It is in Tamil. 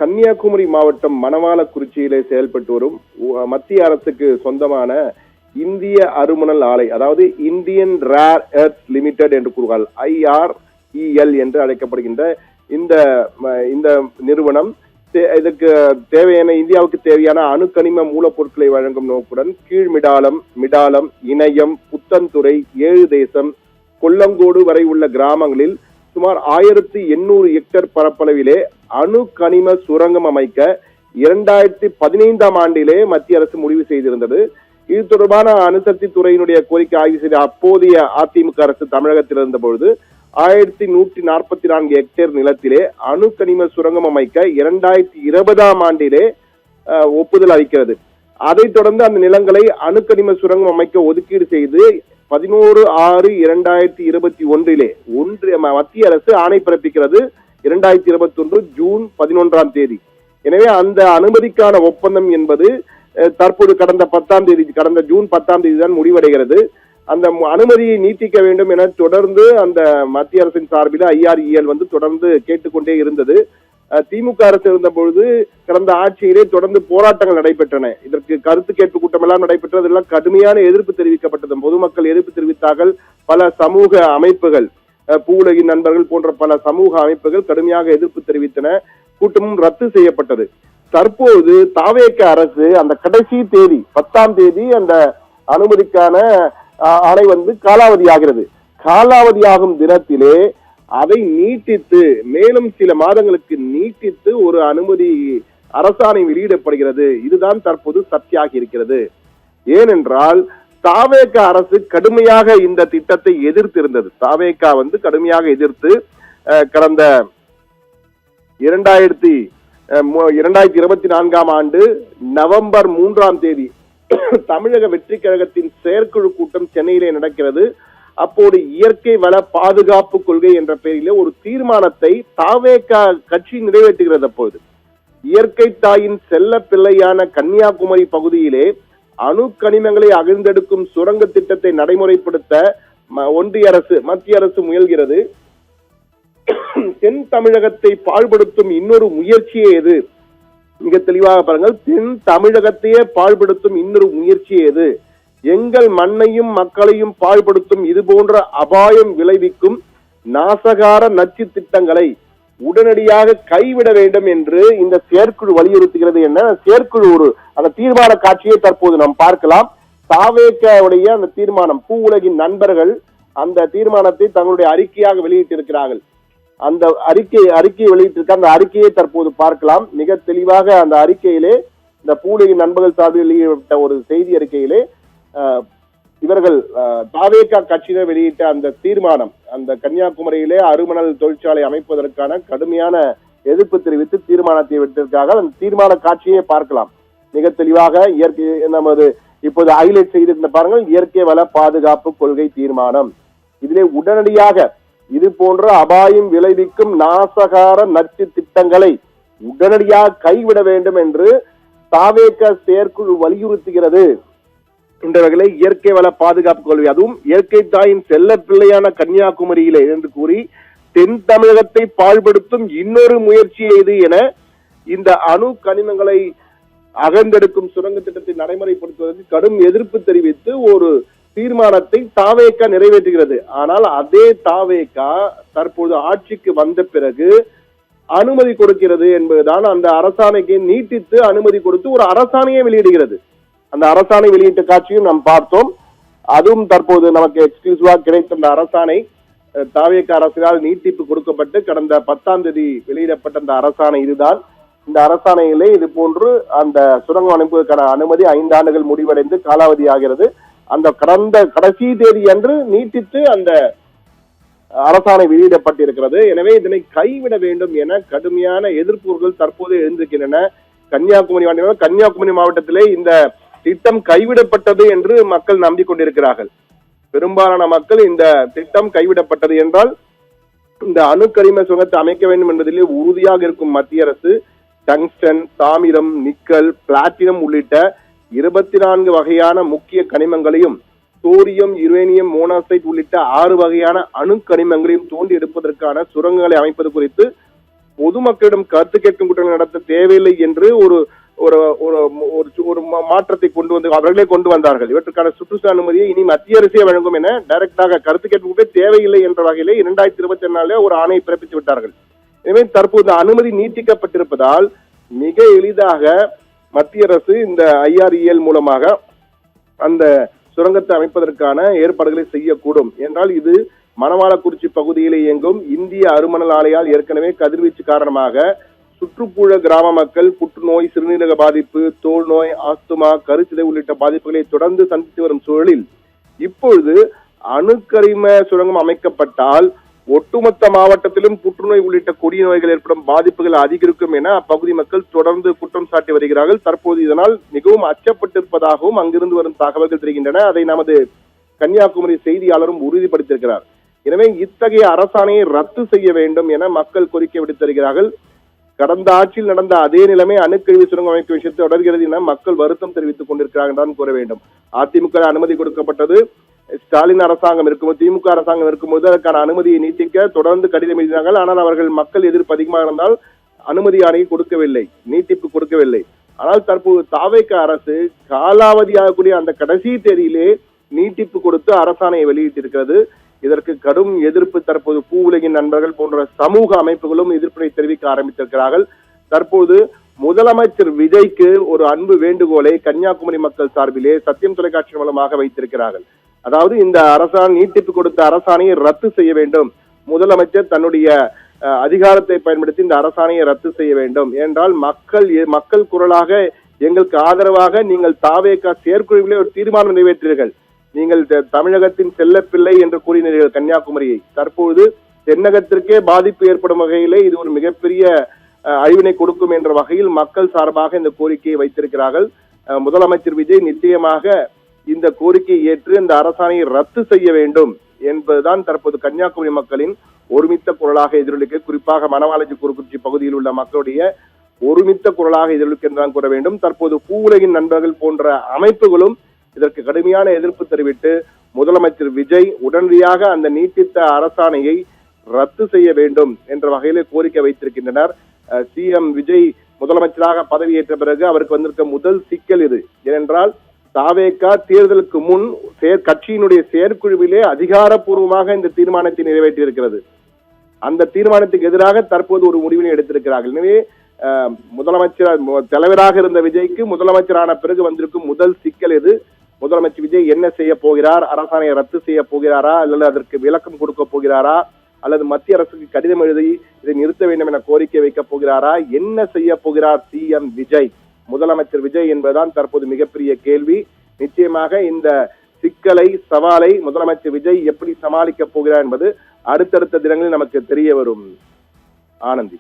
கன்னியாகுமரி மாவட்டம் மணவாளக்குறிச்சியிலே செயல்பட்டு வரும் மத்திய அரசுக்கு சொந்தமான இந்திய அருமணல் ஆலை, அதாவது இந்தியன் ரேர் எர்த் லிமிடெட் என்று கூறுவார்கள், IREL என்று அழைக்கப்படுகின்ற இந்த நிறுவனம் இதற்கு தேவையான இந்தியாவுக்கு தேவையான அணுக்கனிம மூலப்பொருட்களை வழங்கும் நோக்குடன் மிடாலம், இணையம், புத்தன்துறை, 7 தேசம், கொல்லங்கோடு வரை உள்ள கிராமங்களில் சுமார் 1800 ஹெக்டேர் பரப்பளவிலே அணு கனிம சுரங்கம் அமைக்க 2015ஆம் ஆண்டிலே மத்திய அரசு முடிவு செய்திருந்தது. இது தொடர்பான அணுசக்தி துறையினுடைய கோரிக்கை ஆய்வு செய்த அப்போதைய அதிமுக அரசு தமிழகத்தில் இருந்த பொழுது 1144 ஹெக்டேர் நிலத்திலே அணு கனிம சுரங்கம் அமைக்க 2020ஆம் ஆண்டிலே ஒப்புதல் அளிக்கிறது. அதைத் தொடர்ந்து அந்த நிலங்களை அணுக்கனிம சுரங்கம் அமைக்க ஒதுக்கீடு செய்து 11/6/2021 மத்திய அரசு ஆணை பிறப்பிக்கிறது. 2021 ஜூன் 11ஆம் தேதி. எனவே அந்த அனுமதிக்கான ஒப்பந்தம் என்பது தற்போது கடந்த ஜூன் 10ஆம் தேதி தான் முடிவடைகிறது. அந்த அனுமதியை நீட்டிக்க வேண்டும் என தொடர்ந்து அந்த மத்திய அரசின் சார்பில் IREL தொடர்ந்து கேட்டுக்கொண்டே இருந்தது. திமுக அரசு இருந்த பொழுது கடந்த ஆட்சியிலே தொடர்ந்து போராட்டங்கள் நடைபெற்றன. இதற்கு கருத்து கேட்பு கூட்டம் எல்லாம் நடைபெற்றது. எல்லாம் கடுமையான எதிர்ப்பு தெரிவிக்கப்பட்டது. பொதுமக்கள் எதிர்ப்பு தெரிவித்தார்கள். பல சமூக அமைப்புகள், பூவுலகின் நண்பர்கள் போன்ற பல சமூக அமைப்புகள் கடுமையாக எதிர்ப்பு தெரிவித்தன. கூட்டமும் ரத்து செய்யப்பட்டது. தற்போது தாவேக அரசு அந்த கடைசி தேதி 10ஆம் தேதி அந்த அனுமதிக்கான ஆணை காலாவதி ஆகிறது. காலாவதியாகும் தினத்திலே அதை நீட்டித்து மேலும் சில மாதங்களுக்கு நீட்டித்து ஒரு அனுமதி அரசாணை வெளியிடப்படுகிறது. இதுதான் தற்போது சர்ச்சையாகி இருக்கிறது. ஏனென்றால் தாவேக அரசு கடுமையாக இந்த திட்டத்தை எதிர்த்திருந்தது. தாவேக கடுமையாக எதிர்த்து கடந்த 2024ஆம் ஆண்டு நவம்பர் 3ஆம் தேதி தமிழக வெற்றி கழகத்தின் செயற்குழு கூட்டம் சென்னையிலே நடக்கிறது. அப்போது இயற்கை வள பாதுகாப்பு கொள்கை என்ற பெயரிலே ஒரு தீர்மானத்தை தாவேக கட்சி நிறைவேற்றுகிறது. அப்போது இயற்கை தாயின் செல்ல பிள்ளையான கன்னியாகுமரி பகுதியிலே அணு கனிமங்களை அகழ்ந்தெடுக்கும் சுரங்க திட்டத்தை நடைமுறைப்படுத்த மத்திய அரசு முயல்கிறது. தென் தமிழகத்தை பாழ்படுத்தும் இன்னொரு முயற்சியே எது? மிக தெளிவாக பாருங்கள். தென் தமிழகத்தையே பாழ்படுத்தும் இன்னொரு முயற்சியே எது? எங்கள் மண்ணையும் மக்களையும் பாழ்படுத்தும் இது போன்ற அபாயம் விளைவிக்கும் நாசகார நச்சு திட்டங்களை உடனடியாக கைவிட வேண்டும் என்று இந்த செயற்குழு வலியுறுத்துகிறது. என்ன செயற்குழு அந்த தீர்மான காட்சியை தற்போது நாம் பார்க்கலாம். தாவேகவுடைய அந்த தீர்மானம், பூவுலகின் நண்பர்கள் அந்த தீர்மானத்தை தங்களுடைய அறிக்கையாக வெளியிட்டிருக்கிறார்கள். அந்த அறிக்கையை வெளியிட்டிருக்க அந்த அறிக்கையை தற்போது பார்க்கலாம். மிக தெளிவாக அந்த அறிக்கையிலே, இந்த பூவுலகின் நண்பர்கள் சார்பில் வெளியிட்ட ஒரு செய்தி அறிக்கையிலே இவர்கள் தாவேக கட்சியினர் வெளியிட்ட அந்த தீர்மானம், அந்த கன்னியாகுமரியிலே அருமணல் தொழிற்சாலை அமைப்பதற்கான கடுமையான எதிர்ப்பு தெரிவித்து தீர்மானத்தை விட்டிருக்கார்கள். அந்த தீர்மான காட்சியை பார்க்கலாம். மிக தெளிவாக நமது இப்போது ஹைலைட் செய்திருந்த பாருங்கள், இயற்கை வள பாதுகாப்பு கொள்கை தீர்மானம். இதிலே உடனடியாக இது போன்ற அபாயம் விளைவிக்கும் நாசகார நச்சு திட்டங்களை உடனடியாக கைவிட வேண்டும் என்று தாவேக செயற்குழு வலியுறுத்துகிறது. என்ற வகையிலே இயற்கை வள பாதுகாப்பு கொள்கை, அதுவும் இயற்கை தாயின் செல்ல பிள்ளையான கன்னியாகுமரியிலே என்று கூறி தென் தமிழகத்தை பாழ்படுத்தும் இன்னொரு முயற்சி இது என இந்த அணு கனிமங்களை அகழ்ந்தெடுக்கும் சுரங்க திட்டத்தை நடைமுறைப்படுத்துவதற்கு கடும் எதிர்ப்பு தெரிவித்து ஒரு தீர்மானத்தை தாவேக நிறைவேற்றுகிறது. ஆனால் அதே தாவேக தற்போது ஆட்சிக்கு வந்த பிறகு அனுமதி கொடுக்கிறது என்பதுதான். அந்த அரசாணைக்கு நீட்டித்து அனுமதி கொடுத்து ஒரு அரசாணையை வெளியிடுகிறது. அந்த அரசாணை வெளியிட்ட காட்சியும் நாம் பார்த்தோம். அதுவும் தற்போது நமக்கு எக்ஸ்க்ளூசிவாக கிடைத்த அந்த அரசாணை தாவேக அரசினால் நீட்டிப்பு கொடுக்கப்பட்டு கடந்த 10ஆம் தேதி வெளியிடப்பட்ட அந்த அரசாணை இதுதான். இந்த அரசாணையிலே இது போன்று அந்த சுரங்கம் அமைப்பதற்கான அனுமதி 5 ஆண்டுகள் முடிவடைந்து காலாவதி ஆகிறது. அந்த கடந்த கடைசி தேதி அன்று நீட்டித்து அந்த அரசாணை வெளியிடப்பட்டிருக்கிறது. எனவே இதனை கைவிட வேண்டும் என கடுமையான எதிர்ப்புகள் தற்போது எழுந்திருக்கின்றன. கன்னியாகுமரி மாவட்டத்திலே இந்த திட்டம் கைவிடப்பட்டது என்று மக்கள் நம்பிக்கொண்டிருக்கிறார்கள். பெரும்பாலான மக்கள் இந்த திட்டம் கைவிடப்பட்டது என்றால் இந்த அணு கனிம சுரங்கத்தை அமைக்க வேண்டும் என்பதிலே உறுதியாக இருக்கும் மத்திய அரசு டங்ஸ்டன், தாமிரம், நிக்கல், பிளாட்டினம் உள்ளிட்ட 24 வகையான முக்கிய கனிமங்களையும் சோடியம், யுரேனியம், மோனாசைட் உள்ளிட்ட 6 வகையான அணு கனிமங்களையும் தோண்டி எடுப்பதற்கான சுரங்கங்களை அமைப்பது குறித்து பொதுமக்களிடம் கருத்து கேட்கும் கூட்டங்கள் நடத்த தேவையில்லை என்று ஒரு ஒரு ஒரு மாற்றத்தை கொண்டு வந்து அவர்களே கொண்டு வந்தார்கள். இவற்றுக்கான சுற்றுச்சூழல் அனுமதியை இனி மத்திய அரசே வழங்கும் என டைரக்டாக கருத்து கேட்பு தேவையில்லை என்ற வகையிலே 2024 ஒரு ஆணை பிறப்பித்து விட்டார்கள். எனவே தற்போது அனுமதி நீட்டிக்கப்பட்டிருப்பதால் மிக எளிதாக மத்திய அரசு இந்த IREL மூலமாக அந்த சுரங்கத்தை அமைப்பதற்கான ஏற்பாடுகளை செய்யக்கூடும். என்றால் இது மணவாளக்குறிச்சி பகுதியிலே இயங்கும் இந்திய அருமணல் ஆலையால் ஏற்கனவே கதிர்வீச்சு காரணமாக சுற்றுப்புற கிராம மக்கள் புற்றுநோய், சிறுநீரக பாதிப்பு, தோல் நோய், ஆஸ்துமா, கருச்சிதை உள்ளிட்ட பாதிப்புகளை தொடர்ந்து சந்தித்து வரும் சூழலில் இப்பொழுது அணுக்கரிம சுரங்கம் அமைக்கப்பட்டால் ஒட்டுமொத்த மாவட்டத்திலும் புற்றுநோய் உள்ளிட்ட கொடிய நோய்கள் ஏற்படும் பாதிப்புகள் அதிகரிக்கும் என அப்பகுதி மக்கள் தொடர்ந்து குற்றம் சாட்டி வருகிறார்கள். தற்போது இதனால் மிகவும் அச்சப்பட்டிருப்பதாகவும் அங்கிருந்து வரும் தகவல்கள் தெரிகின்றன. அதை நமது கன்னியாகுமரி செய்தியாளரும் உறுதிப்படுத்தியிருக்கிறார். எனவே இத்தகைய அரசாணையை ரத்து செய்ய வேண்டும் என மக்கள் கோரிக்கை விடுத்திருக்கிறார்கள். கடந்த ஆட்சியில் நடந்த அதே நிலைமை அணுக்கழிவு சுரங்கம் அமைக்கும் விஷயத்தை தொடர்கிறது என மக்கள் வருத்தம் தெரிவித்துக் கொண்டிருக்கிறார்கள் தான் கூற வேண்டும். அதிமுக அனுமதி கொடுக்கப்பட்டது. ஸ்டாலின் அரசாங்கம் இருக்கும்போது, திமுக அரசாங்கம் இருக்கும்போது அதற்கான அனுமதியை நீட்டிக்க தொடர்ந்து கடிதம் எழுதினார்கள். ஆனால் அவர்கள் மக்கள் எதிர்ப்பு அதிகமாக இருந்தால் அனுமதி ஆணையை கொடுக்கவில்லை, நீட்டிப்பு கொடுக்கவில்லை. ஆனால் தற்போது தாவேக அரசு காலாவதியாகக்கூடிய அந்த கடைசி தேதியிலே நீட்டிப்பு கொடுத்து அரசாணையை வெளியிட்டிருக்கிறது. இதற்கு கடும் எதிர்ப்பு தற்போது பூ உலகின் நண்பர்கள் போன்ற சமூக அமைப்புகளும் எதிர்ப்பினை தெரிவிக்க ஆரம்பித்திருக்கிறார்கள். தற்போது முதலமைச்சர் விஜய்க்கு ஒரு அன்பு வேண்டுகோளை கன்னியாகுமரி மக்கள் சார்பிலே சத்தியம் தொலைக்காட்சி மூலமாக வைத்திருக்கிறார்கள். அதாவது இந்த அரசாணை நீட்டிப்பு கொடுத்த அரசாணையை ரத்து செய்ய வேண்டும். முதலமைச்சர் தன்னுடைய அதிகாரத்தை பயன்படுத்தி இந்த அரசாணையை ரத்து செய்ய வேண்டும். என்றால் மக்கள் குரலாக எங்களுக்கு ஆதரவாக நீங்கள் தாவேக செயற்குழுவிலே ஒரு தீர்மானம் நிறைவேற்றீர்கள். நீங்கள் தமிழகத்தின் செல்லப்பிள்ளை என்று கூறினீர்கள் கன்னியாகுமரியை. தற்போது தென்னகத்திற்கே பாதிப்பு ஏற்படும் வகையிலே இது ஒரு மிகப்பெரிய அழிவினை கொடுக்கும் என்ற வகையில் மக்கள் சார்பாக இந்த கோரிக்கையை வைத்திருக்கிறார்கள். முதலமைச்சர் விஜய் நிச்சயமாக இந்த கோரிக்கையை ஏற்று இந்த அரசாணையை ரத்து செய்ய வேண்டும் என்பதுதான் தற்போது கன்னியாகுமரி மக்களின் ஒருமித்த குரலாக எதிரொலிக்க, குறிப்பாக மணவாளக்குறிச்சி பகுதியில் உள்ள மக்களுடைய ஒருமித்த குரலாக எதிரொலிக்க என்றுதான் கூற வேண்டும். தற்போது பூ உலகின் நண்பர்கள் போன்ற அமைப்புகளும் இதற்கு கடுமையான எதிர்ப்பு தெரிவித்து முதலமைச்சர் விஜய் உடனடியாக அந்த நீட்டித்த அரசாணையை ரத்து செய்ய வேண்டும் என்ற வகையிலே கோரிக்கை வைத்திருக்கின்றனர். CM விஜய் முதலமைச்சராக பதவியேற்ற பிறகு அவருக்கு வந்திருக்க முதல் சிக்கல் இது. ஏனென்றால் தாவேகா தேர்தலுக்கு முன் கட்சியினுடைய செயற்குழுவிலே அதிகாரப்பூர்வமாக இந்த தீர்மானத்தை நிறைவேற்றியிருக்கிறது. அந்த தீர்மானத்துக்கு எதிராக தற்போது ஒரு முடிவினை எடுத்திருக்கிறார்கள். எனவே முதலமைச்சர் தலைவராக இருந்த விஜய்க்கு முதலமைச்சரான பிறகு வந்திருக்கும் முதல் சிக்கல் இது. முதலமைச்சர் விஜய் என்ன செய்ய போகிறார்? அரசாணையை ரத்து செய்ய போகிறாரா, அல்லது அதற்கு விளக்கம் கொடுக்க போகிறாரா, அல்லது மத்திய அரசுக்கு கடிதம் எழுதி இதை நிறுத்த வேண்டும் என கோரிக்கை வைக்க போகிறாரா? என்ன செய்ய போகிறார் CM விஜய், முதலமைச்சர் விஜய் என்பதுதான் தற்போது மிகப்பெரிய கேள்வி. நிச்சயமாக இந்த சிக்கலை, சவாலை முதலமைச்சர் விஜய் எப்படி சமாளிக்க போகிறார் என்பது அடுத்தடுத்த தினங்களில் நமக்கு தெரிய வரும். ஆனந்தி.